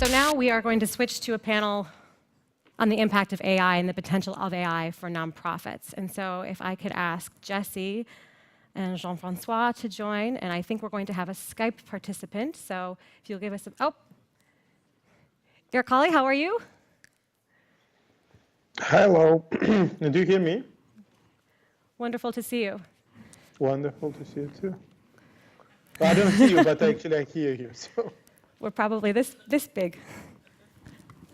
So now we are going to switch to a panel on the impact of AI and the potential of AI for nonprofits. And so if I could ask Jesse and Jean-François to join, and I think we're going to have a Skype participant. So if you'll give us a, oh, Irakli, how are you? Hello, do you hear me? Wonderful to see you. Wonderful to see you too. I don't see you, but actually I hear you. So we're probably this big.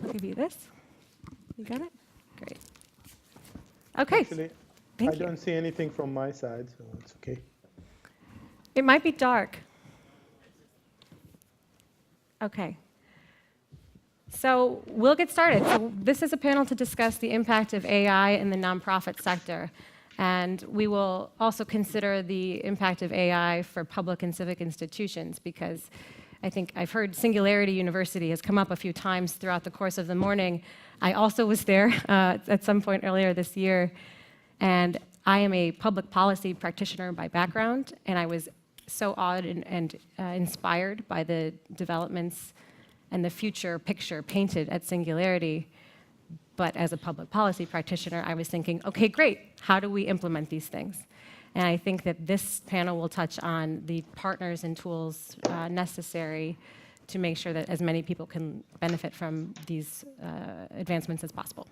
I'll give you this. You got it? Great. Okay. Actually, I don't see anything from my side, so it's okay. It might be dark. Okay. So we'll get started. So this is a panel to discuss the impact of AI in the nonprofit sector. And we will also consider the impact of AI for public and civic institutions, because I think I've heard Singularity University has come up a few times throughout the course of the morning. I also was there at some point earlier this year. And I am a public policy practitioner by background, and I was so awed and inspired by the developments and the future picture painted at Singularity. But as a public policy practitioner, I was thinking, okay, great, how do we implement these things? And I think that this panel will touch on the partners and tools necessary to make sure that as many people can benefit from these advancements as possible.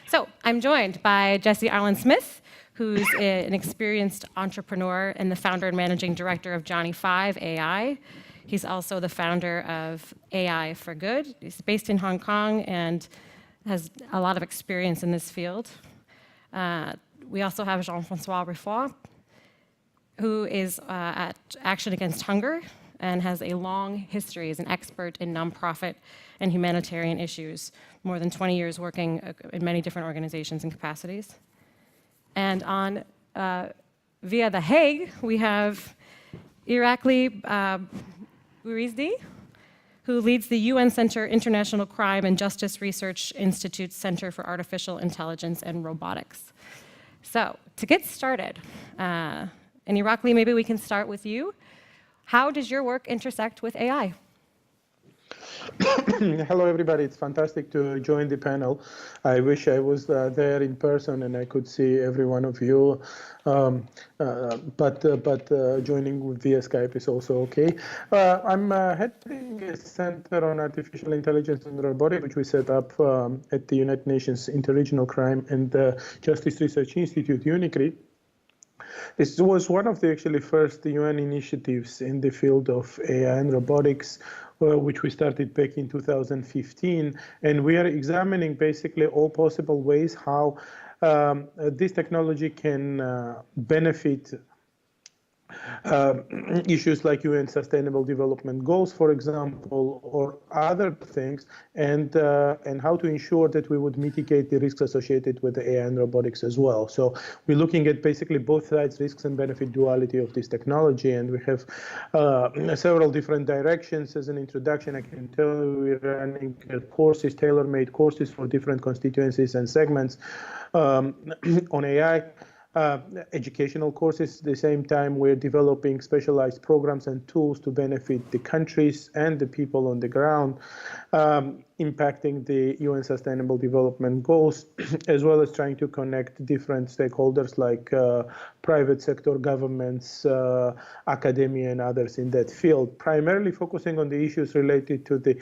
So I'm joined by Jesse Arlen Smith, who's an experienced entrepreneur and the founder and managing director of JohnnyFive AI. He's also the founder of AI for Good. He's based in Hong Kong and has a lot of experience in this field. We also have Jean-François Riffaud, who is at Action Against Hunger and has a long history as an expert in nonprofit and humanitarian issues, more than 20 years working in many different organizations and capacities. And on via The Hague, we have Irakli Beridze, who leads the UN Center International Crime and Justice Research Institute's Center for Artificial Intelligence and Robotics. So to get started, and Irakli, maybe we can start with you. How does your work intersect with AI? Hello, everybody. It's fantastic to join the panel. I wish I was there in person and I could see every one of you. But joining via Skype is also okay. I'm heading a Center on Artificial Intelligence and Robotics, which we set up at the United Nations Interregional Crime and Justice Research Institute, Irakli. This was one of the actually first UN initiatives in the field of AI and robotics, which we started back in 2015. And we are examining basically all possible ways how this technology can benefit issues like UN Sustainable Development Goals, for example, or other things, and how to ensure that we would mitigate the risks associated with the AI and robotics as well. So we're looking at basically both sides, risks and benefit duality of this technology, and we have several different directions. As an introduction, I can tell you we're running courses, tailor-made courses for different constituencies and segments on AI. Educational courses. At the same time, we're developing specialized programs and tools to benefit the countries and the people on the ground, impacting the UN Sustainable Development Goals, as well as trying to connect different stakeholders like private sector, governments, academia, and others in that field, primarily focusing on the issues related to the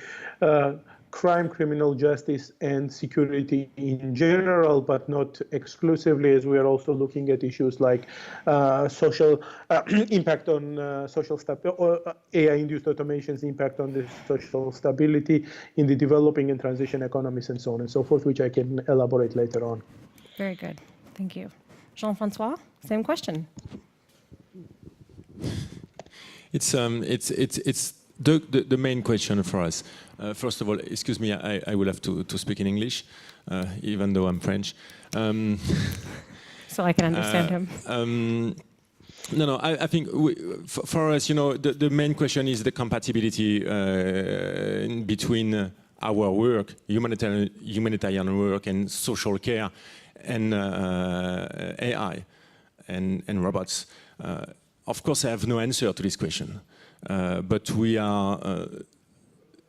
crime, criminal justice, and security in general, but not exclusively, as we are also looking at issues like social impact on social AI-induced automation's impact on the social stability in the developing and transition economies, and so on and so forth, which I can elaborate later on. Very good. Thank you. Jean-François, same question. It's the main question for us. First of all, excuse me, I will have to speak in English, even though I'm French. So I can understand him. No, I think for us, the main question is the compatibility between our work, humanitarian work and social care, and AI and robots. Of course, I have no answer to this question. But we are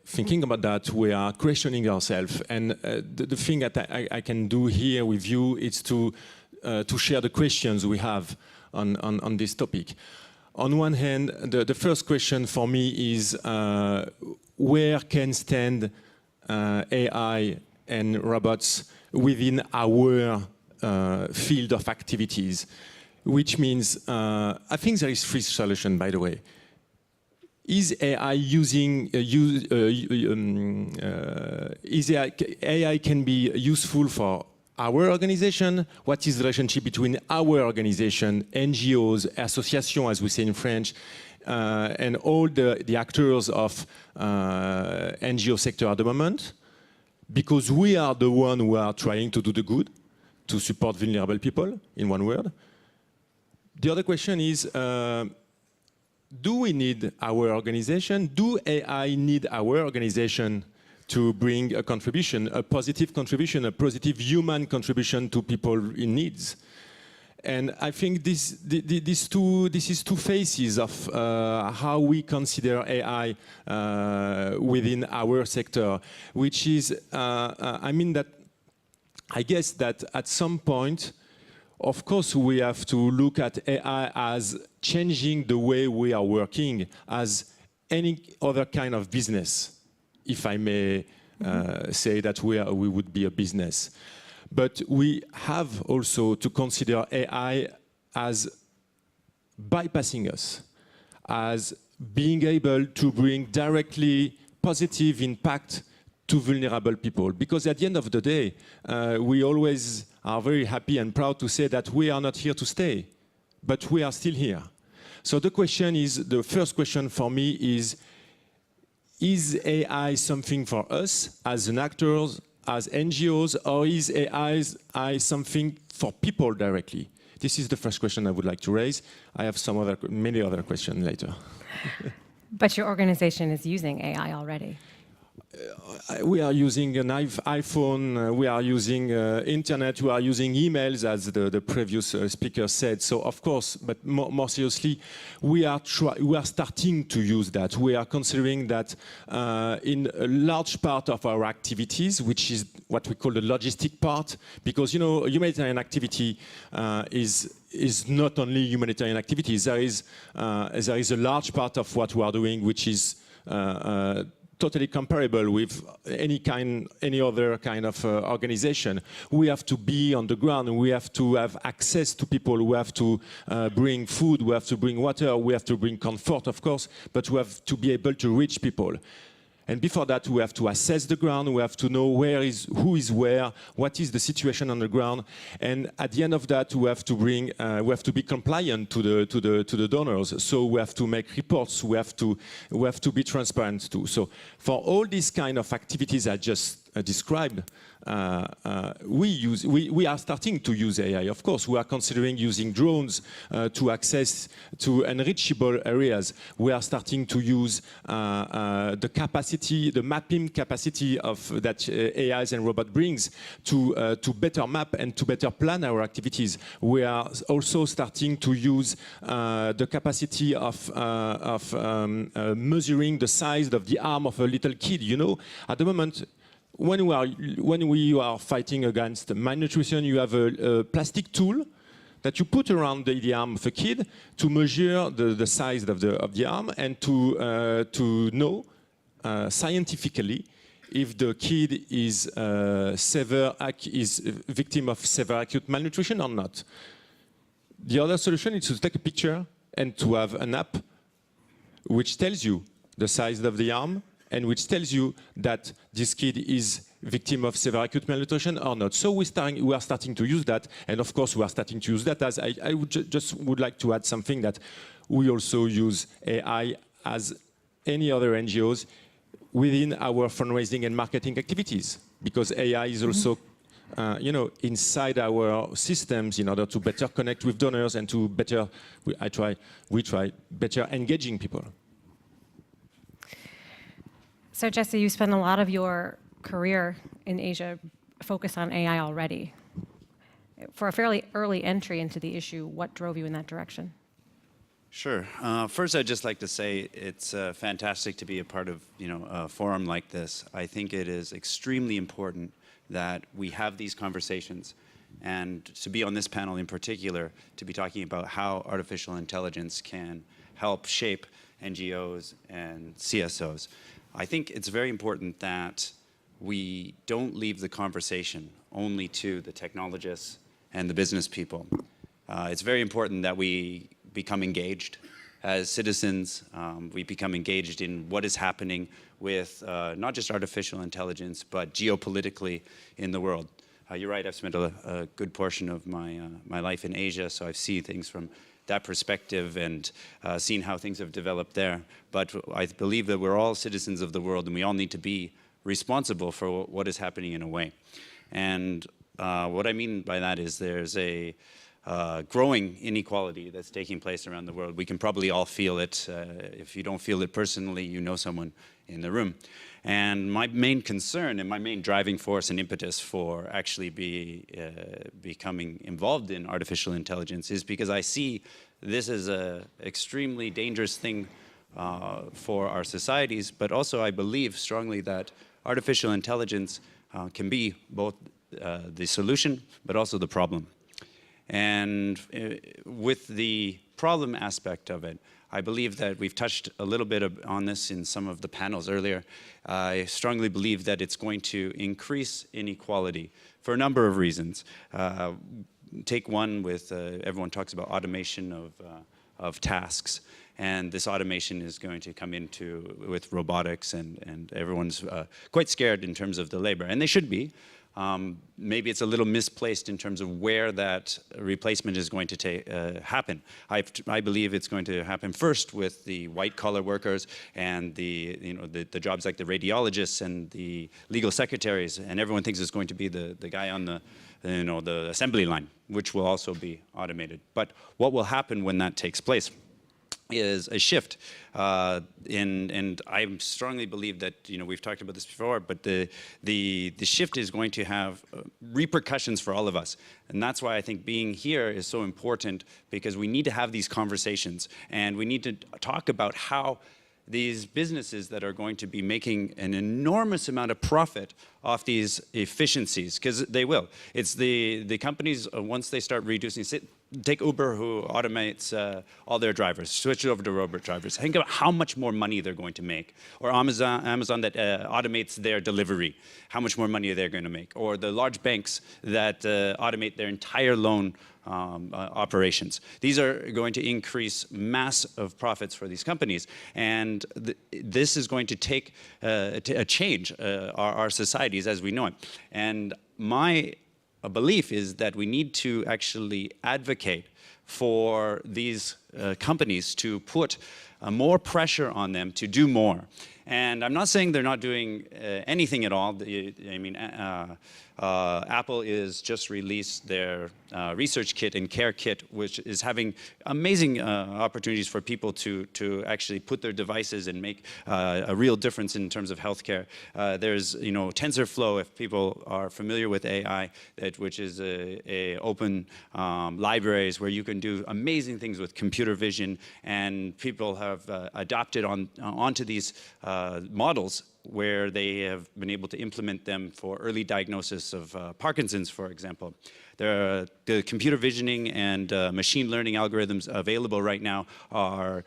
thinking about that, we are questioning ourselves. And the thing that I can do here with you is to share the questions we have on this topic. On one hand, the first question for me is where can stand AI and robots within our field of activities? Which means, I think there is three solutions, by the way. Is AI AI can be useful for our organization? What is the relationship between our organization, NGOs, associations, as we say in French, and all the actors of NGO sector at the moment? Because we are the one who are trying to do the good, to support vulnerable people, in one word. The other question is, do we need our organization? Do AI need our organization to bring a contribution, a positive human contribution to people in needs? And I think this is two phases of how we consider AI within our sector, which is, I guess that at some point, of course, we have to look at AI as changing the way we are working, as any other kind of business, if I may say that we would be a business. But we have also to consider AI as bypassing us, as being able to bring directly positive impact to vulnerable people. Because at the end of the day, we always are very happy and proud to say that we are not here to stay, but we are still here. So the question is, the first question for me is AI something for us as an actors, as NGOs, or is AI something for people directly? This is the first question I would like to raise. I have many other questions later. But your organization is using AI already. We are using an iPhone, we are using internet, we are using emails, as the previous speaker said. So of course, but more seriously, we are starting to use that. We are considering that in a large part of our activities, which is what we call the logistic part, because humanitarian activity is not only humanitarian activities. There is a large part of what we are doing which is totally comparable with any other kind of organization. We have to be on the ground. We have to have access to people. We have to bring food. We have to bring water. We have to bring comfort, of course. But we have to be able to reach people. And before that, we have to assess the ground. We have to know who is where, what is the situation on the ground. And at the end of that, we have to be compliant to the donors. So we have to make reports. We have to be transparent too. So for all these kind of activities I just described, we are starting to use AI. Of course, we are considering using drones to access to unreachable areas. We are starting to use the capacity, the mapping capacity of that AIs and robot brings to better map and to better plan our activities. We are also starting to use the capacity of measuring the size of the arm of a little kid. At the moment, when we are fighting against malnutrition, you have a plastic tool that you put around the arm of a kid to measure the size of the arm and to know scientifically if the kid is victim of severe acute malnutrition or not. The other solution is to take a picture and to have an app which tells you the size of the arm and which tells you that this kid is victim of severe acute malnutrition or not. So we are starting to use that, and of course we are starting to use that as I would like to add something that we also use AI as any other NGOs within our fundraising and marketing activities, because AI is also inside our systems in order to better connect with donors and to we try better engaging people. So Jesse, you spent a lot of your career in Asia focused on AI already. For a fairly early entry into the issue, what drove you in that direction? Sure. First, I'd just like to say it's fantastic to be a part of a forum like this. I think it is extremely important that we have these conversations, and to be on this panel in particular, to be talking about how artificial intelligence can help shape NGOs and CSOs. I think it's very important that we don't leave the conversation only to the technologists and the business people. It's very important that we become engaged as citizens. We become engaged in what is happening with not just artificial intelligence, but geopolitically in the world. You're right, I've spent a good portion of my life in Asia, so I've seen things from that perspective and seen how things have developed there. But I believe that we're all citizens of the world, and we all need to be responsible for what is happening in a way. And what I mean by that is there's a growing inequality that's taking place around the world. We can probably all feel it. If you don't feel it personally, you know someone in the room. And my main concern and my main driving force and impetus for actually becoming involved in artificial intelligence is because I see this as an extremely dangerous thing for our societies, but also I believe strongly that artificial intelligence can be both the solution, but also the problem. And with the problem aspect of it, I believe that we've touched a little bit on this in some of the panels earlier. I strongly believe that it's going to increase inequality for a number of reasons. Take one with, everyone talks about automation of tasks. And this automation is going to come with robotics, and everyone's quite scared in terms of the labor, and they should be. Maybe it's a little misplaced in terms of where that replacement is going to happen. I believe it's going to happen first with the white-collar workers and the jobs like the radiologists and the legal secretaries, and everyone thinks it's going to be the guy on the assembly line, which will also be automated. But what will happen when that takes place is a shift, and I strongly believe that we've talked about this before, but the shift is going to have repercussions for all of us, and that's why I think being here is so important, because we need to have these conversations, and we need to talk about how these businesses that are going to be making an enormous amount of profit off these efficiencies, because they will. It's the companies, once they start reducing, take Uber, who automates all their drivers, switch it over to robot drivers. Think about how much more money they're going to make. Or Amazon that automates their delivery, how much more money they're going to make. Or the large banks that automate their entire loan operations. These are going to increase massive profits for these companies, and this is going to take a change our societies as we know it. And my belief is that we need to actually advocate for these companies to put more pressure on them to do more. And I'm not saying they're not doing anything at all. I mean, Apple is just released their research kit and care kit, which is having amazing opportunities for people to actually put their devices and make a real difference in terms of healthcare. There's TensorFlow, if people are familiar with AI, which is a open libraries where you can do amazing things with computer vision, and people have adopted onto these models where they have been able to implement them for early diagnosis of Parkinson's, for example. The computer visioning and machine learning algorithms available right now are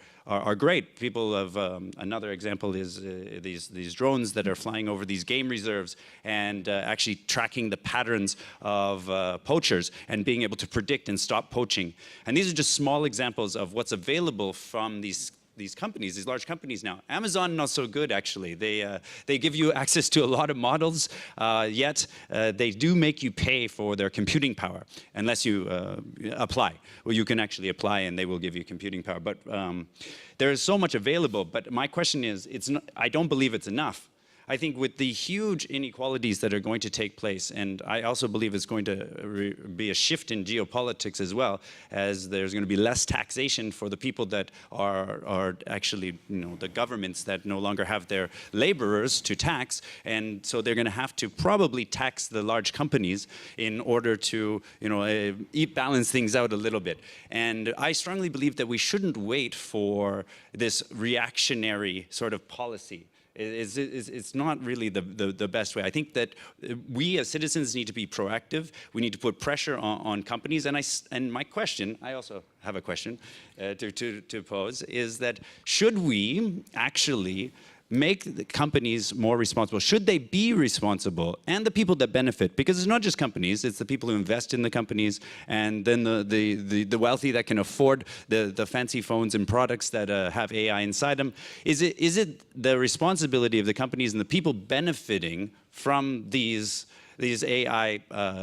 great. People have, another example is these drones that are flying over these game reserves and actually tracking the patterns of poachers and being able to predict and stop poaching. And these are just small examples of what's available from these companies, these large companies now. Amazon, not so good, actually. They give you access to a lot of models, yet they do make you pay for their computing power, unless you apply. Well, you can actually apply and they will give you computing power. But there is so much available, but my question is, I don't believe it's enough. I think with the huge inequalities that are going to take place, and I also believe it's going to be a shift in geopolitics as well, as there's going to be less taxation for the people that are actually, the governments that no longer have their laborers to tax, and so they're going to have to probably tax the large companies in order to, balance things out a little bit. And I strongly believe that we shouldn't wait for this reactionary sort of policy. It's not really the best way. I think that we as citizens need to be proactive. We need to put pressure on companies. And my question, I also have a question to pose, is that should we actually make the companies more responsible? Should they be responsible? And the people that benefit, because it's not just companies, it's the people who invest in the companies, and then the wealthy that can afford the fancy phones and products that have AI inside them. Is it the responsibility of the companies and the people benefiting from these AI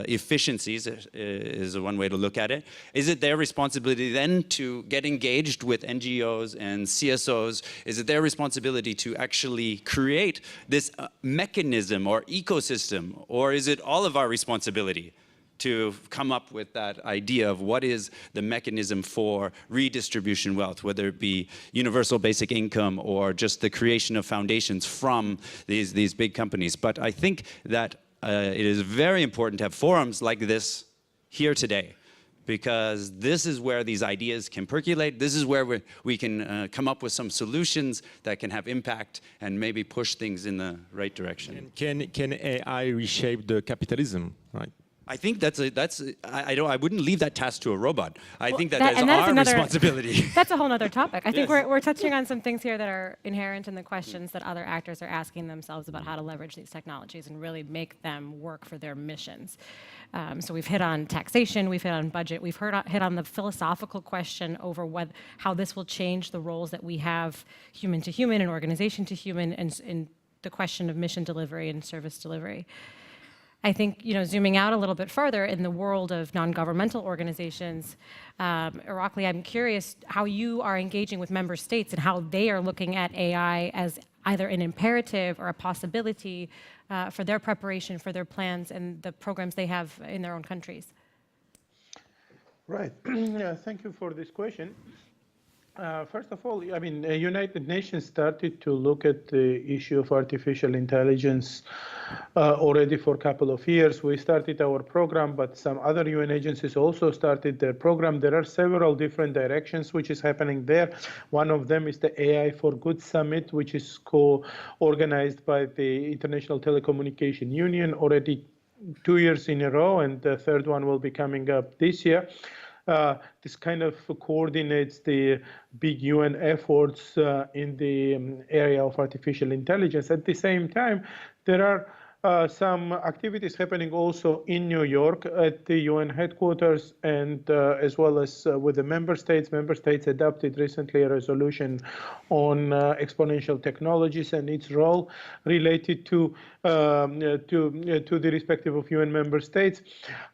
efficiencies, is one way to look at it. Is it their responsibility then to get engaged with NGOs and CSOs? Is it their responsibility to actually create this mechanism or ecosystem? Or is it all of our responsibility to come up with that idea of what is the mechanism for redistribution wealth, whether it be universal basic income or just the creation of foundations from these big companies? But I think that it is very important to have forums like this here today, because this is where these ideas can percolate. This is where we can come up with some solutions that can have impact and maybe push things in the right direction. And can AI reshape the capitalism, right? I think I wouldn't leave that task to a robot. I think that's our another, responsibility. That's a whole other topic. I think Yes. we're touching on some things here that are inherent in the questions that other actors are asking themselves about how to leverage these technologies and really make them work for their missions. So we've hit on taxation, we've hit on budget, we've hit on the philosophical question over how this will change the roles that we have human to human and organization to human, and in the question of mission delivery and service delivery. I think, zooming out a little bit further in the world of non-governmental organizations, Irakli, I'm curious how you are engaging with member states and how they are looking at AI as either an imperative or a possibility for their preparation, for their plans, and the programs they have in their own countries. Right. Thank you for this question. First of all, United Nations started to look at the issue of artificial intelligence already for a couple of years. We started our program, but some other UN agencies also started their program. There are several different directions which is happening there. One of them is the AI for Good Summit, which is co-organized by the International Telecommunication Union already 2 years in a row, and the third one will be coming up this year. This kind of coordinates the big UN efforts in the area of artificial intelligence. At the same time, there are some activities happening also in New York at the UN headquarters, and as well as with the member states. Member states adopted recently a resolution on exponential technologies and its role related to the respective of UN member states.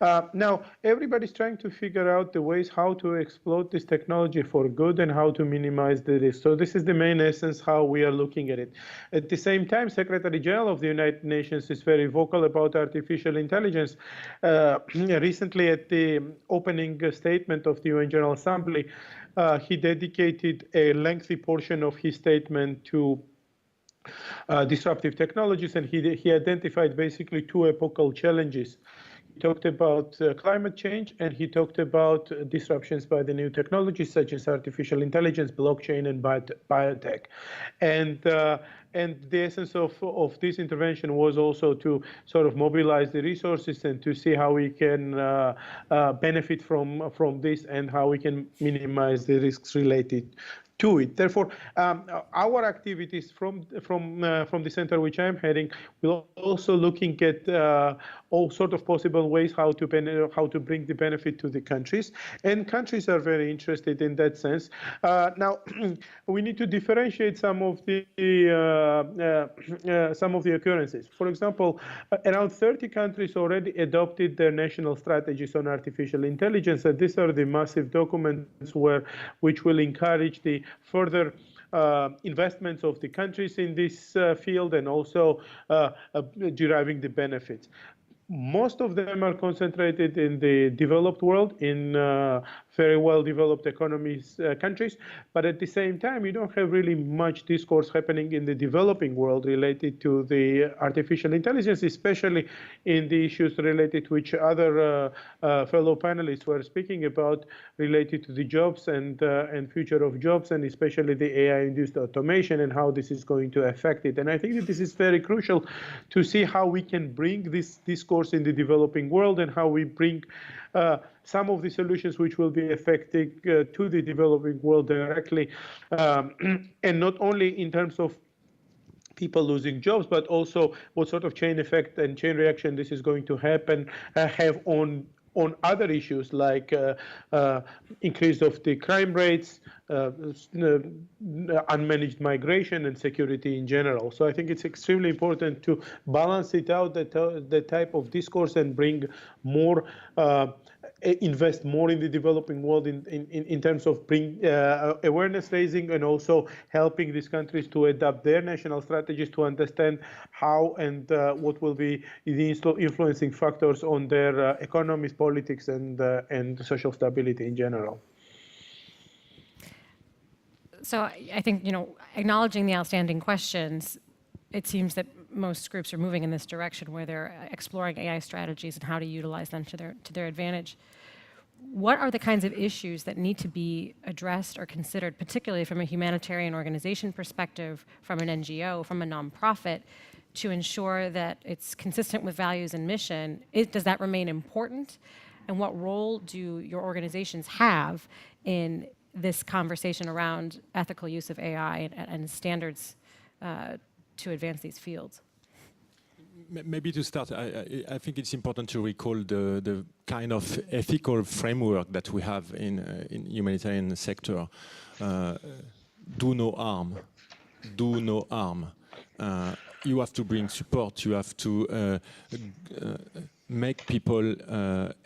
Now, everybody's trying to figure out the ways how to exploit this technology for good and how to minimize the risk. So this is the main essence how we are looking at it. At the same time, Secretary General of the United Nations is very vocal about artificial intelligence. Recently, at the opening statement of the UN General Assembly, he dedicated a lengthy portion of his statement to disruptive technologies, and he identified basically two epochal challenges. He talked about climate change, and he talked about disruptions by the new technologies such as artificial intelligence, blockchain, and biotech. And the essence of this intervention was also to sort of mobilize the resources and to see how we can benefit from this and how we can minimize the risks related to it. Therefore, our activities from the center which I'm heading will also looking at all sort of possible ways how to bring the benefit to the countries, and countries are very interested in that sense. Now, we need to differentiate some of the some of the occurrences. For example, around 30 countries already adopted their national strategies on artificial intelligence, and these are the massive documents which will encourage the further investments of the countries in this field and also deriving the benefits. Most of them are concentrated in the developed world, in very well-developed economies, countries. But at the same time, you don't have really much discourse happening in the developing world related to the artificial intelligence, especially in the issues related to which other fellow panelists were speaking about, related to the jobs and future of jobs, and especially the AI-induced automation and how this is going to affect it. And I think that this is very crucial to see how we can bring this discourse in the developing world and how we bring some of the solutions which will be effective to the developing world directly, and not only in terms of people losing jobs, but also what sort of chain effect and chain reaction this is going to have on other issues like increase of the crime rates, unmanaged migration, and security in general. So I think it's extremely important to balance it out, the type of discourse, and bring more, invest more in the developing world in terms of awareness raising, and also helping these countries to adapt their national strategies to understand how and what will be the influencing factors on their economies, politics, and social stability in general. So I think, acknowledging the outstanding questions, it seems that most groups are moving in this direction where they're exploring AI strategies and how to utilize them to their advantage. What are the kinds of issues that need to be addressed or considered, particularly from a humanitarian organization perspective, from an NGO, from a nonprofit, to ensure that it's consistent with values and mission? Does that remain important? And what role do your organizations have in this conversation around ethical use of AI and standards to advance these fields? Maybe to start, I think it's important to recall the kind of ethical framework that we have in humanitarian sector. Do no harm. Do no harm. You have to bring support. You have to make people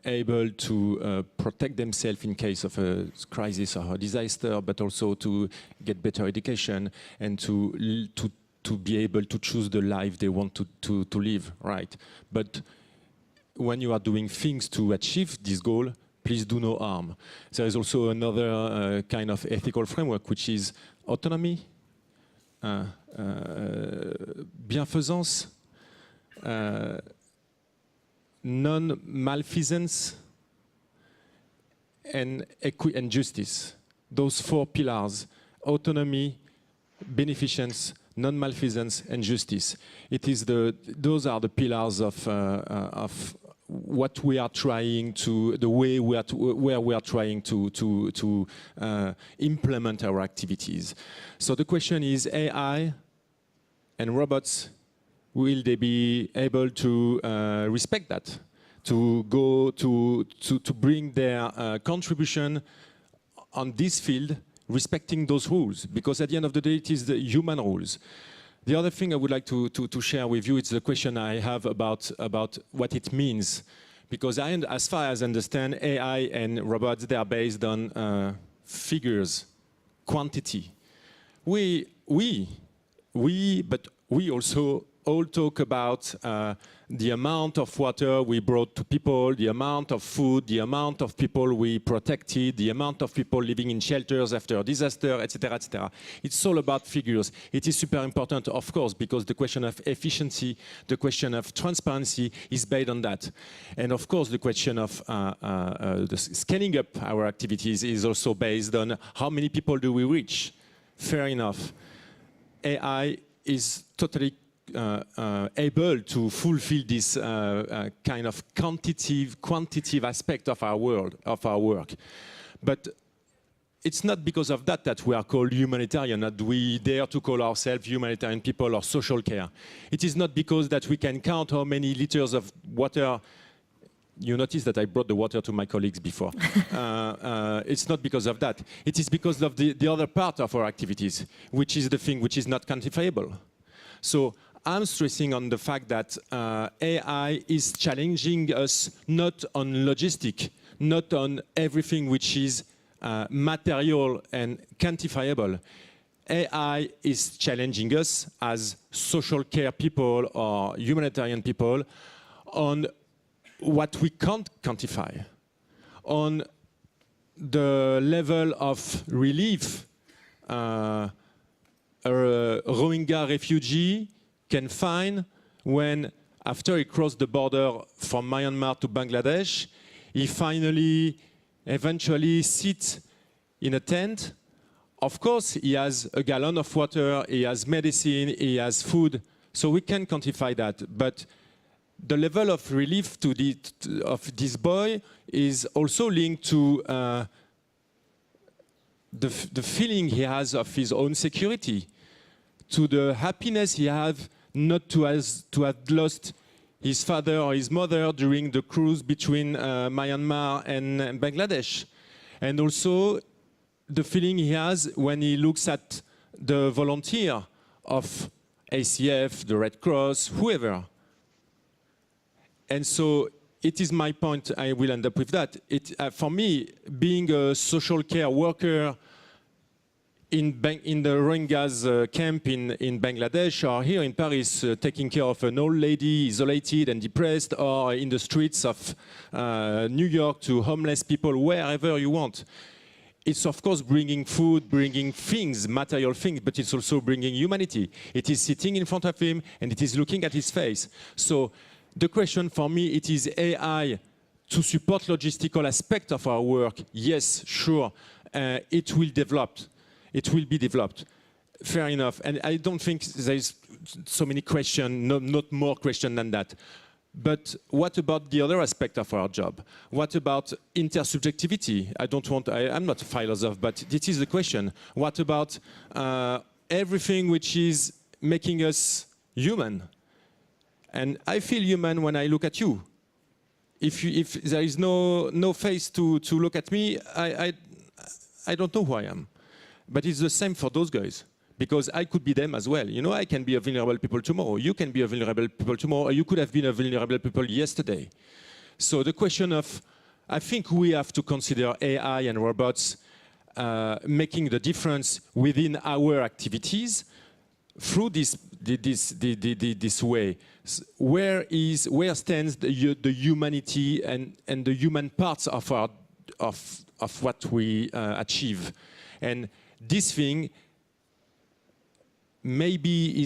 able to protect themselves in case of a crisis or a disaster, but also to get better education and to be able to choose the life they want to live, right? But when you are doing things to achieve this goal, please do no harm. There is also another kind of ethical framework, which is autonomy, bienfaisance, non-malfeasance, and justice. Those four pillars: autonomy, beneficence, non-malfeasance, and justice. Those are the pillars of what we are trying to, the way where we are trying to implement our activities. So the question is, AI and robots, will they be able to respect that, to go to bring their contribution on this field, respecting those rules? Because at the end of the day, it is the human rules. The other thing I would like to share with you is the question I have about what it means. Because as far as I understand, AI and robots, they are based on figures, quantity. But we also all talk about the amount of water we brought to people, the amount of food, the amount of people we protected, the amount of people living in shelters after a disaster, etc., etc. It's all about figures. It is super important, of course, because the question of efficiency, the question of transparency is based on that. And of course, the question of scaling up our activities is also based on how many people do we reach. Fair enough. AI is totally able to fulfill this kind of quantitative aspect of our work. But it's not because of that we are called humanitarian, that we dare to call ourselves humanitarian people or social care. It is not because that we can count how many liters of water. You notice that I brought the water to my colleagues before. It's not because of that. It is because of the other part of our activities, which is the thing which is not quantifiable. So I'm stressing on the fact that AI is challenging us not on logistic, not on everything which is material and quantifiable. AI is challenging us as social care people or humanitarian people on what we can't quantify, on the level of relief a Rohingya refugee can find when, after he crossed the border from Myanmar to Bangladesh, he finally, eventually sits in a tent. Of course, he has a gallon of water, he has medicine, he has food, so we can quantify that. But the level of relief of this boy is also linked to the feeling he has of his own security, to the happiness he has not to have lost his father or his mother during the cruise between Myanmar and Bangladesh. And also the feeling he has when he looks at the volunteer of ACF, the Red Cross, whoever. And so it is my point, I will end up with that. For me, being a social care worker in the Rohingyas camp in Bangladesh, or here in Paris, taking care of an old lady isolated and depressed, or in the streets of New York to homeless people, wherever you want. It's of course bringing food, bringing things, material things, but it's also bringing humanity. It is sitting in front of him and it is looking at his face. So the question for me, it is AI to support logistical aspect of our work. Yes, sure, it will develop. It will be developed. Fair enough. And I don't think there is so many questions, not more questions than that. But what about the other aspect of our job? What about intersubjectivity? I'm not a philosopher, but this is the question. What about everything which is making us human? And I feel human when I look at you. If there is no face to look at me, I don't know who I am. But it's the same for those guys, because I could be them as well. You know, I can be a vulnerable people tomorrow. You can be a vulnerable people tomorrow, or you could have been a vulnerable people yesterday. So the question of, I think we have to consider AI and robots making the difference within our activities through this way. Where stands the humanity and the human parts of what we achieve? And this thing maybe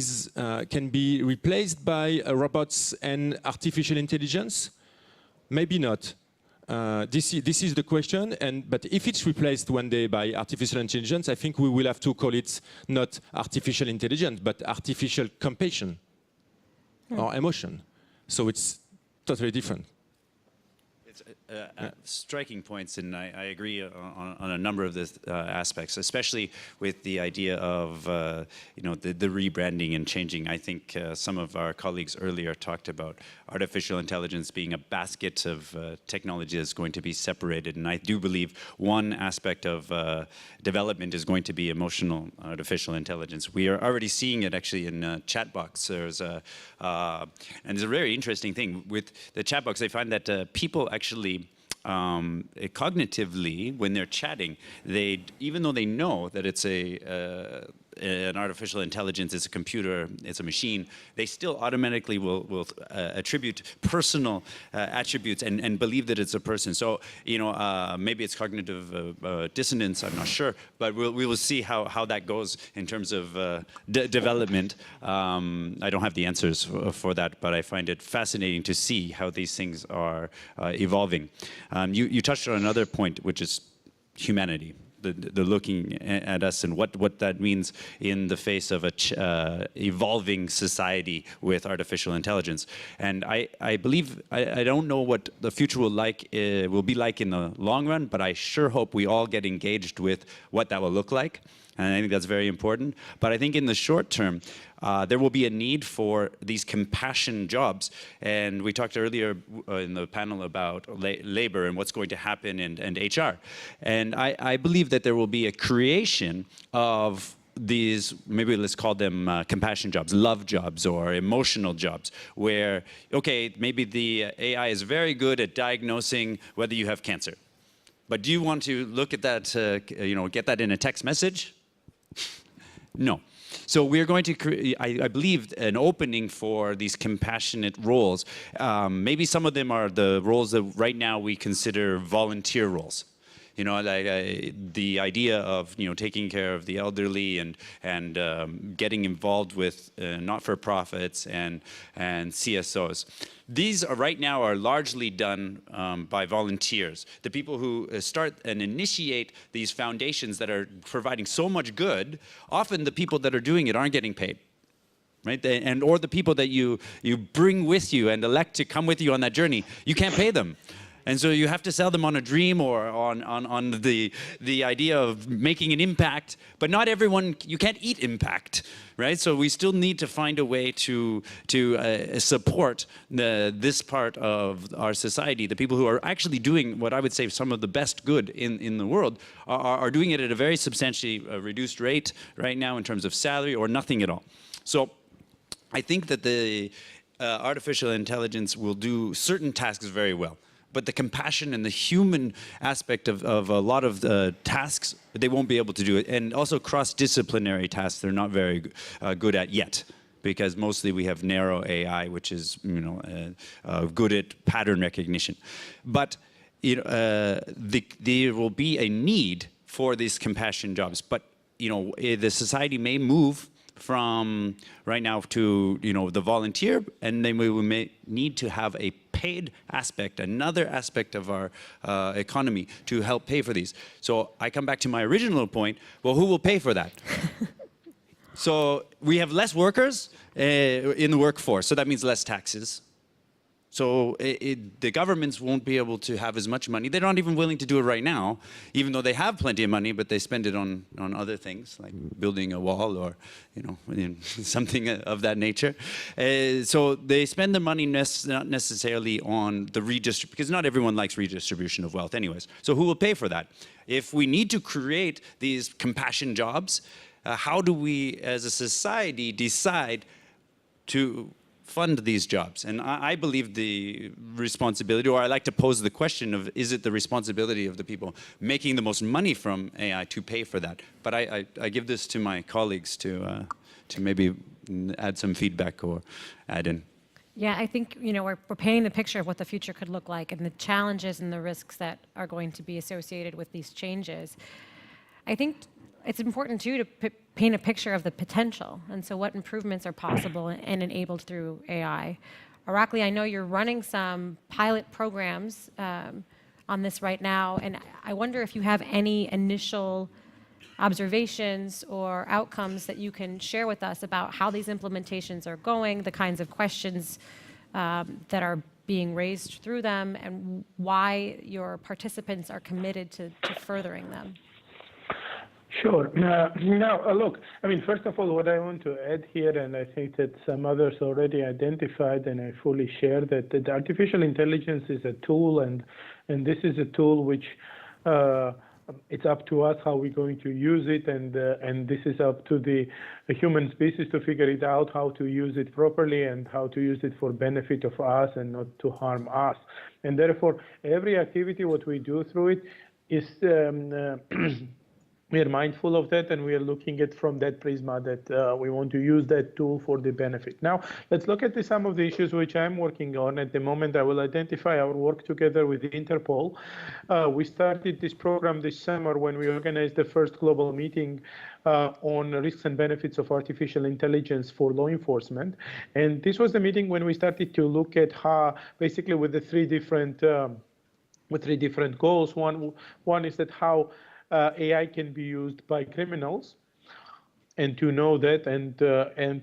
can be replaced by robots and artificial intelligence. Maybe not. This is the question. But if it's replaced one day by artificial intelligence, I think we will have to call it not artificial intelligence, but artificial compassion or emotion. So it's totally different. Striking points, and I agree on a number of the aspects, especially with the idea of the rebranding and changing. I think some of our colleagues earlier talked about artificial intelligence being a basket of technology that's going to be separated, and I do believe one aspect of development is going to be emotional artificial intelligence. We are already seeing it actually in chatbots. And it's a very interesting thing with the chatbots. I find that people actually cognitively, when they're chatting, even though they know that it's an artificial intelligence, it's a computer, it's a machine, they still automatically will attribute personal attributes and believe that it's a person. So, maybe it's cognitive dissonance, I'm not sure, but we will see how that goes in terms of development. I don't have the answers for that, but I find it fascinating to see how these things are evolving. You touched on another point, which is humanity. The looking at us and what that means in the face of a evolving society with artificial intelligence. And I believe, I don't know what the future will be like in the long run, but I sure hope we all get engaged with what that will look like. And I think that's very important. But I think in the short term, there will be a need for these compassion jobs. And we talked earlier in the panel about labor and what's going to happen and HR. And I believe that there will be a creation of these, maybe let's call them compassion jobs, love jobs, or emotional jobs, where, okay, maybe the AI is very good at diagnosing whether you have cancer. But do you want to look at that, get that in a text message? No. So we're going to create, I believe, an opening for these compassionate roles. Maybe some of them are the roles that right now we consider volunteer roles. You know, like the idea of taking care of the elderly and getting involved with not-for-profits and CSOs. These are right now are largely done by volunteers. The people who start and initiate these foundations that are providing so much good. Often the people that are doing it aren't getting paid. Right? Or the people that you bring with you and elect to come with you on that journey, you can't pay them. And so you have to sell them on a dream or on the idea of making an impact, but not everyone, you can't eat impact, right? So we still need to find a way to support this part of our society. The people who are actually doing what I would say some of the best good in the world are doing it at a very substantially reduced rate right now in terms of salary or nothing at all. So I think that the artificial intelligence will do certain tasks very well. But the compassion and the human aspect of a lot of the tasks, they won't be able to do it. And also cross-disciplinary tasks, they're not very good at yet, because mostly we have narrow AI, which is good at pattern recognition. But there will be a need for these compassion jobs. But the society may move from right now to the volunteer, and then we may need to have a paid aspect, another aspect of our economy to help pay for these. So I come back to my original point. Well, who will pay for that? So we have less workers in the workforce, so that means less taxes. So the governments won't be able to have as much money. They're not even willing to do it right now, even though they have plenty of money, but they spend it on other things, like building a wall or something of that nature. So they spend the money not necessarily on the redistribution, because not everyone likes redistribution of wealth anyways. So who will pay for that? If we need to create these compassion jobs, how do we as a society decide to fund these jobs? And I believe the responsibility, or I like to pose the question of, is it the responsibility of the people making the most money from AI to pay for that? But I give this to my colleagues to maybe add some feedback or add in. Yeah, I think we're painting the picture of what the future could look like and the challenges and the risks that are going to be associated with these changes. I think it's important too to paint a picture of the potential, and so what improvements are possible and enabled through AI. Irakli, I know you're running some pilot programs on this right now, and I wonder if you have any initial observations or outcomes that you can share with us about how these implementations are going, the kinds of questions that are being raised through them, and why your participants are committed to furthering them. Sure. Now, look, I mean, first of all, what I want to add here, and I think that some others already identified, and I fully share that the artificial intelligence is a tool, and this is a tool which it's up to us how we're going to use it, and this is up to the human species to figure it out, how to use it properly and how to use it for benefit of us and not to harm us. And therefore, every activity, what we do through it is we are mindful of that, and we are looking at from that prisma that we want to use that tool for the benefit. Now, let's look at some of the issues which I'm working on. At the moment, I will identify our work together with Interpol. We started this program this summer when we organized the first global meeting on risks and benefits of artificial intelligence for law enforcement. And this was the meeting when we started to look at how, basically with the three different goals. One is that how AI can be used by criminals, and to know that and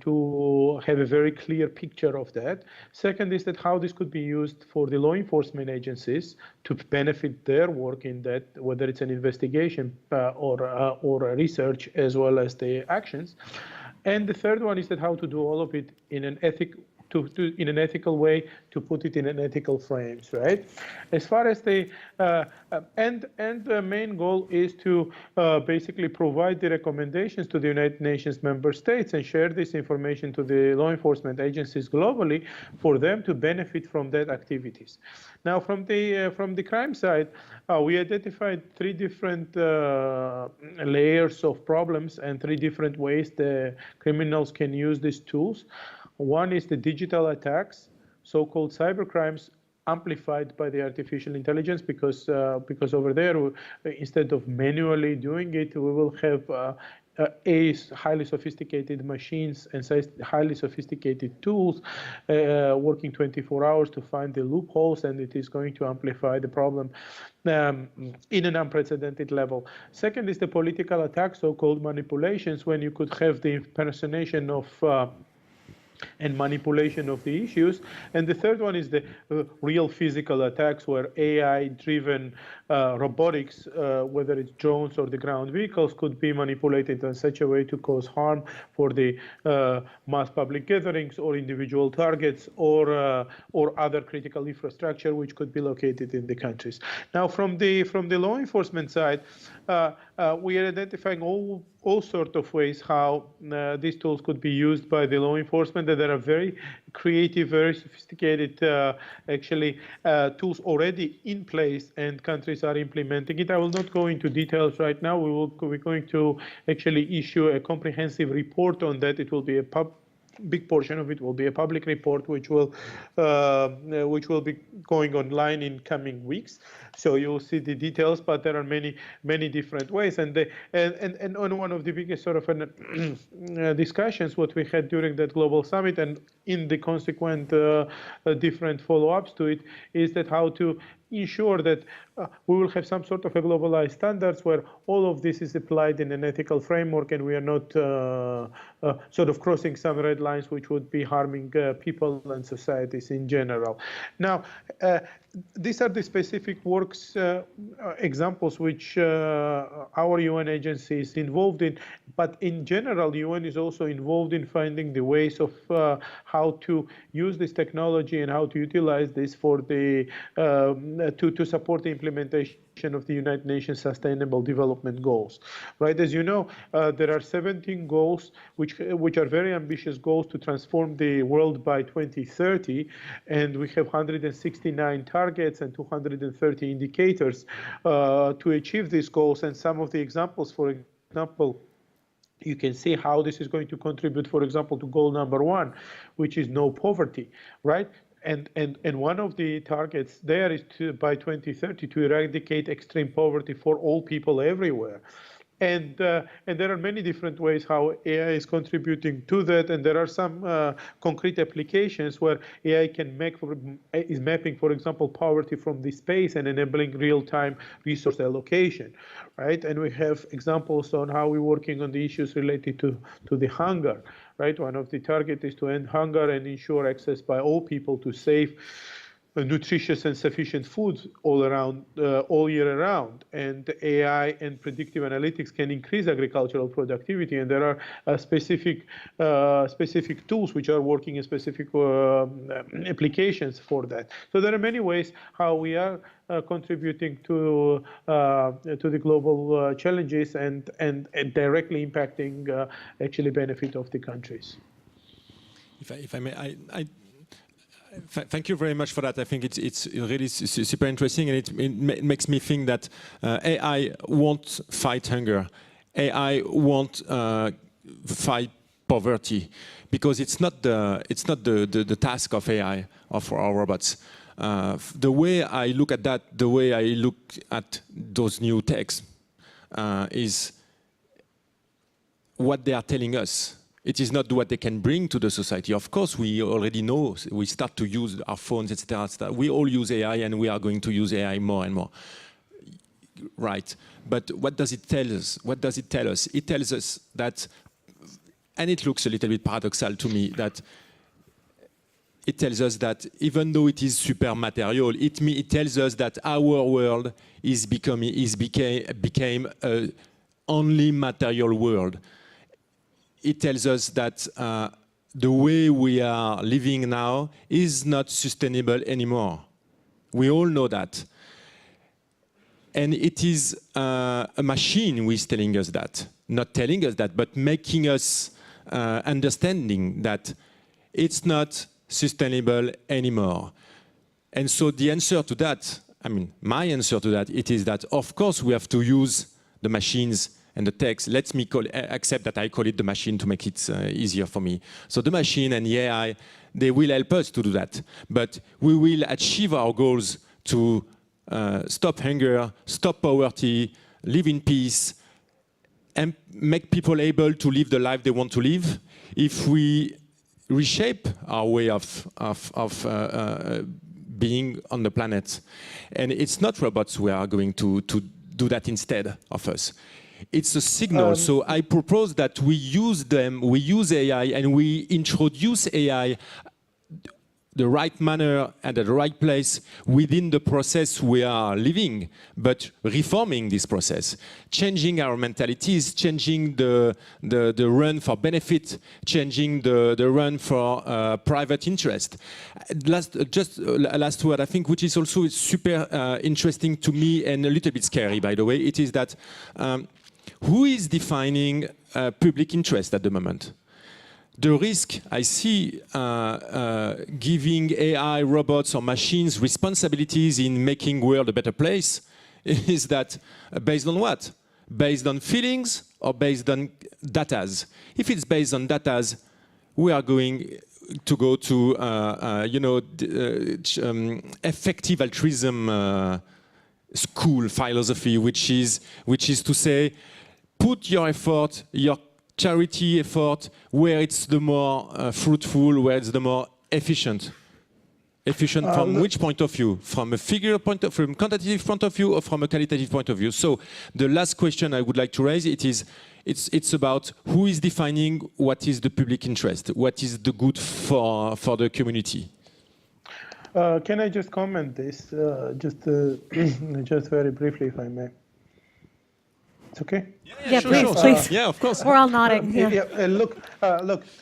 to have a very clear picture of that. Second is that how this could be used for the law enforcement agencies to benefit their work in that, whether it's an investigation or a research as well as the actions. And the third one is that how to do all of it in an in an ethical way, to put it in an ethical frames, right? As far as the the main goal is to basically provide the recommendations to the United Nations member states and share this information to the law enforcement agencies globally for them to benefit from that activities. Now, from the crime side, we identified 3 different layers of problems and 3 different ways the criminals can use these tools. One is the digital attacks, so-called cybercrimes, amplified by the artificial intelligence, because over there, instead of manually doing it, we will have highly sophisticated machines and highly sophisticated tools working 24 hours to find the loopholes, and it is going to amplify the problem in an unprecedented level. Second is the political attack, so-called manipulations, when you could have the impersonation of and manipulation of the issues. And the third one is the real physical attacks, where AI-driven robotics, whether it's drones or the ground vehicles, could be manipulated in such a way to cause harm for the mass public gatherings or individual targets or other critical infrastructure which could be located in the countries. Now, from the law enforcement side, we are identifying all sorts of ways how these tools could be used by the law enforcement. That there are very creative, very sophisticated, tools already in place, and countries are implementing it. I will not go into details right now. We're going to actually issue a comprehensive report on that. It will be a big portion of it will be a public report, which will be going online in coming weeks. So you'll see the details, but there are many different ways. And on one of the biggest sort of discussions what we had during that global summit, and in the consequent different follow-ups to it, is that how to ensure that we will have some sort of a globalized standards where all of this is applied in an ethical framework, and we are not sort of crossing some red lines which would be harming people and societies in general. Now, these are the specific works examples which our UN agency is involved in, but in general, UN is also involved in finding the ways of how to use this technology and how to utilize this for the to support the implementation of the United Nations Sustainable Development Goals. Right, as you know, there are 17 goals which are very ambitious goals to transform the world by 2030, and we have 169 targets and 230 indicators to achieve these goals. And some of the examples, for example, you can see how this is going to contribute, for example, to goal number 1, which is no poverty, right? And one of the targets there is to, by 2030, to eradicate extreme poverty for all people everywhere. And there are many different ways how AI is contributing to that, and there are some concrete applications where AI is mapping, for example, poverty from the space and enabling real-time resource allocation, right? And we have examples on how we're working on the issues related to the hunger, right? One of the targets is to end hunger and ensure access by all people to safe, nutritious and sufficient food all year round. And AI and predictive analytics can increase agricultural productivity, and there are specific tools which are working in specific applications for that. So there are many ways how we are contributing to the global challenges and directly impacting actually benefit of the countries. If I may, thank you very much for that. I think it's really super interesting, and it makes me think that AI won't fight hunger. AI won't fight poverty, because it's not the task of AI or for our robots. The way I look at that, the way I look at those new techs, is what they are telling us. It is not what they can bring to the society. Of course, we already know, we start to use our phones, etc., etc. We all use AI, and we are going to use AI more and more. Right. But what does it tell us? What does it tell us? It tells us that, and it looks a little bit paradoxal to me, that it tells us that even though it is super material, it tells us that our world became a only material world. It tells us that the way we are living now is not sustainable anymore. We all know that. And it is a machine who is telling us that, not telling us that, but making us understanding that it's not sustainable anymore. And so the answer to that, I mean, my answer to that, it is that, of course, we have to use the machines and the text. Let me accept that I call it the machine to make it easier for me. So the machine and the AI, they will help us to do that. But we will achieve our goals to stop hunger, stop poverty, live in peace, and make people able to live the life they want to live if we reshape our way of being on the planet. And it's not robots who are going to do that instead of us. It's a signal. So I propose that we use them, we use AI, and we introduce AI the right manner and at the right place within the process we are living, but reforming this process, changing our mentalities, changing the run for benefit, changing the run for private interest. Last word, I think, which is also super interesting to me and a little bit scary, by the way, it is that who is defining public interest at the moment? The risk I see giving AI, robots, or machines responsibilities in making the world a better place is that based on what? Based on feelings or based on datas? If it's based on datas, we are going to go to effective altruism school philosophy, which is to say, put your effort, your charity effort where it's the more fruitful, where it's the more efficient. Efficient from which point of view? From a figure point of view, from a quantitative point of view, or from a qualitative point of view? So the last question I would like to raise, it's about who is defining what is the public interest, what is the good for the community. Can I just comment this, just very briefly, if I may? It's okay? Yeah, sure, please, sure. please. Yeah, of course. We're all nodding. Look.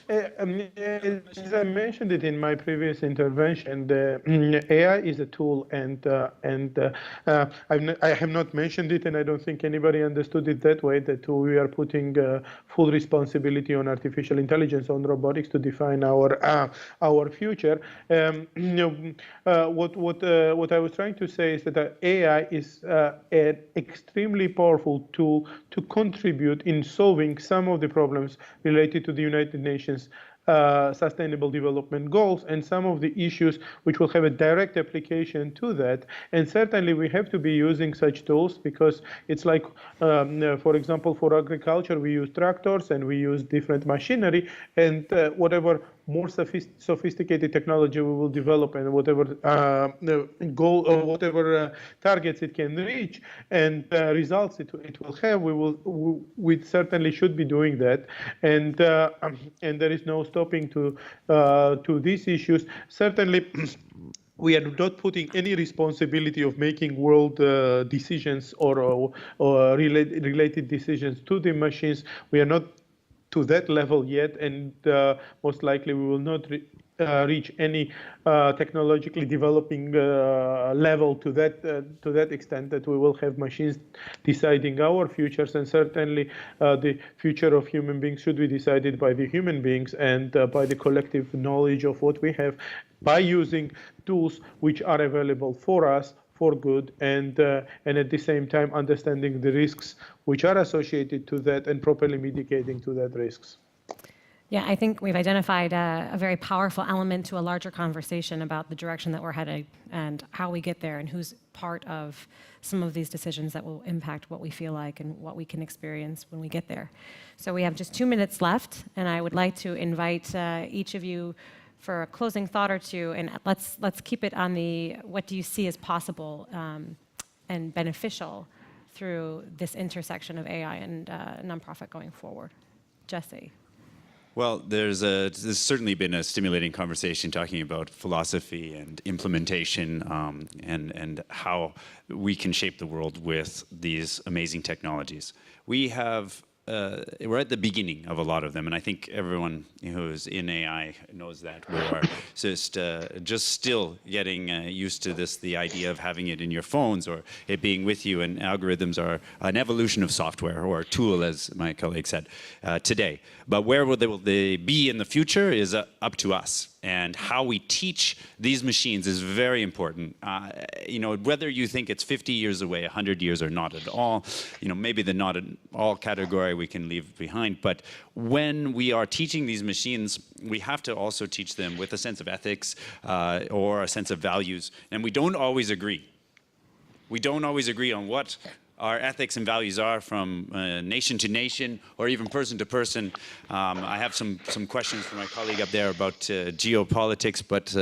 As I mentioned it in my previous intervention, the AI is a tool, and I have not mentioned it, and I don't think anybody understood it that way. That we are putting full responsibility on artificial intelligence, on robotics to define our future. What I was trying to say is that AI is an extremely powerful tool to contribute in solving some of the problems related to the United Nations Sustainable Development Goals and some of the issues which will have a direct application to that. And certainly we have to be using such tools because it's like, for example, for agriculture, we use tractors and we use different machinery, and whatever more sophisticated technology we will develop and whatever goal or whatever targets it can reach and results it will have, we certainly should be doing that. And there is no stopping to these issues. Certainly, we are not putting any responsibility of making world decisions or related decisions to the machines. We are not to that level yet, and most likely we will not reach any technologically developing level to that extent that we will have machines deciding our futures. And certainly the future of human beings should be decided by the human beings and by the collective knowledge of what we have, by using tools which are available for us for good, and at the same time understanding the risks which are associated to that and properly mitigating to that risks. Yeah, I think we've identified a very powerful element to a larger conversation about the direction that we're heading and how we get there and who's part of some of these decisions that will impact what we feel like and what we can experience when we get there. So we have just 2 minutes left, and I would like to invite each of you for a closing thought or two, and let's keep it on the what do you see as possible and beneficial through this intersection of AI and nonprofit going forward. Jesse. Well, there's certainly been a stimulating conversation talking about philosophy and implementation and how we can shape the world with these amazing technologies. We have we're at the beginning of a lot of them, and I think everyone who's in AI knows that. We are just still getting used to this, the idea of having it in your phones or it being with you, and algorithms are an evolution of software, or a tool, as my colleague said, today. But where will they be in the future is up to us. And how we teach these machines is very important. Whether you think it's 50 years away, 100 years, or not at all, maybe the not at all category we can leave behind. But when we are teaching these machines, we have to also teach them with a sense of ethics or a sense of values. And we don't always agree. We don't always agree on what our ethics and values are from nation to nation, or even person to person. I have some questions for my colleague up there about geopolitics, but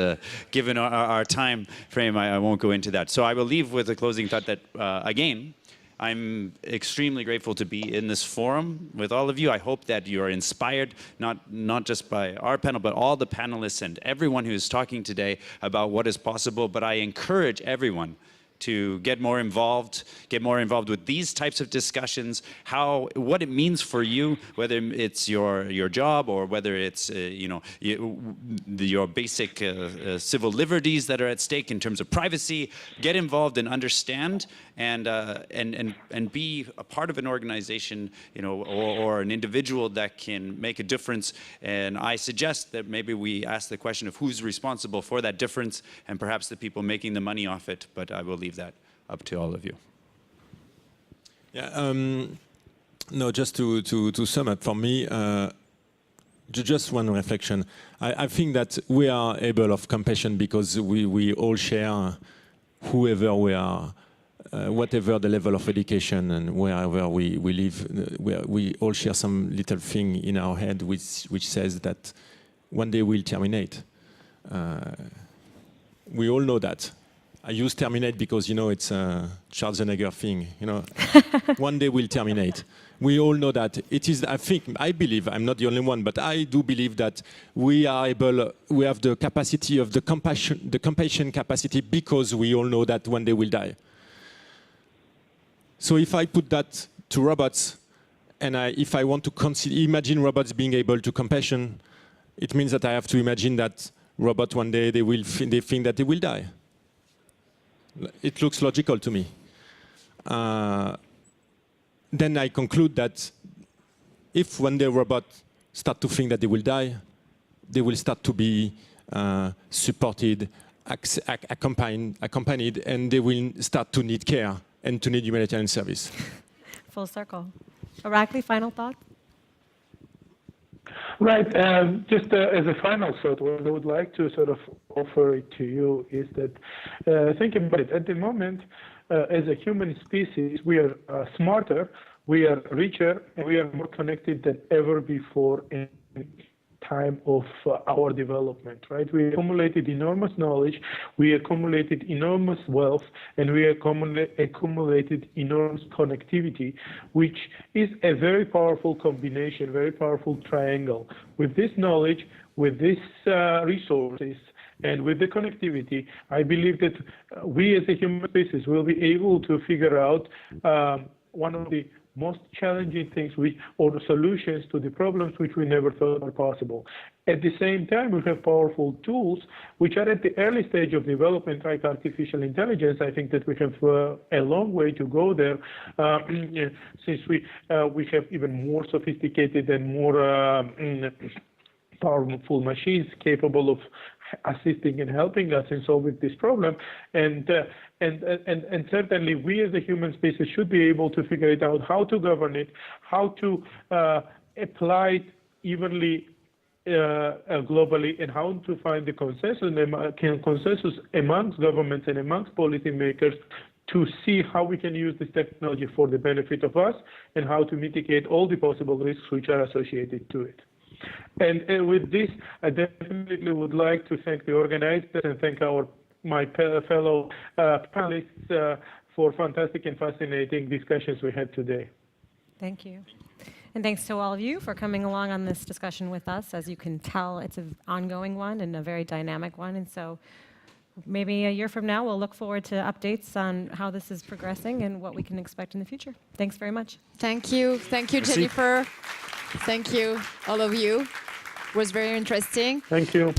given our time frame, I won't go into that. So I will leave with a closing thought that, again, I'm extremely grateful to be in this forum with all of you. I hope that you are inspired, not just by our panel, but all the panelists and everyone who is talking today about what is possible. But I encourage everyone to get more involved with these types of discussions, what it means for you, whether it's your job or whether it's your basic civil liberties that are at stake in terms of privacy. Get involved and understand, and be a part of an organization, or an individual that can make a difference. And I suggest that maybe we ask the question of who's responsible for that difference, and perhaps the people making the money off it. But I will leave that up to all of you. Yeah. No, just to sum up for me, just one reflection. I think that we are able of compassion because we all share, whoever we are, whatever the level of education and wherever we live, we all share some little thing in our head which says that one day we'll terminate. We all know that. I use terminate because, it's a Schwarzenegger thing. One day we'll terminate. We all know that. It is, I believe, I'm not the only one, but I do believe that we have the capacity of the compassion capacity, because we all know that one day we'll die. So if I put that to robots, and if I want to imagine robots being able to compassion, it means that I have to imagine that robots one day they think that they will die. It looks logical to me. Then I conclude that if one day robots start to think that they will die, they will start to be supported, accompanied, and they will start to need care and to need humanitarian service. Full circle. Irakli, final thoughts? Right. Just as a final thought, what I would like to sort of offer it to you is that think about it. At the moment, as a human species, we are smarter, we are richer, and we are more connected than ever before in time of our development, right? We accumulated enormous knowledge, we accumulated enormous wealth, and we accumulated enormous connectivity, which is a very powerful combination, very powerful triangle. With this knowledge, with these resources, and with the connectivity, I believe that we as a human species will be able to figure out one of the most challenging things, or the solutions to the problems which we never thought were possible. At the same time, we have powerful tools which are at the early stage of development, like artificial intelligence. I think that we have a long way to go there, since we have even more sophisticated and more powerful machines capable of assisting and helping us in solving this problem, and certainly we as a human species should be able to figure it out, how to govern it, how to apply it evenly globally, and how to find the consensus amongst governments and amongst policymakers to see how we can use this technology for the benefit of us, and how to mitigate all the possible risks which are associated to it. And with this, I definitely would like to thank the organizers and thank my fellow panelists for fantastic and fascinating discussions we had today. Thank you. And thanks to all of you for coming along on this discussion with us. As you can tell, it's an ongoing one and a very dynamic one. And so maybe a year from now, we'll look forward to updates on how this is progressing and what we can expect in the future. Thanks very much. Thank you. Thank you, Jennifer. Thank you, all of you. It was very interesting. Thank you.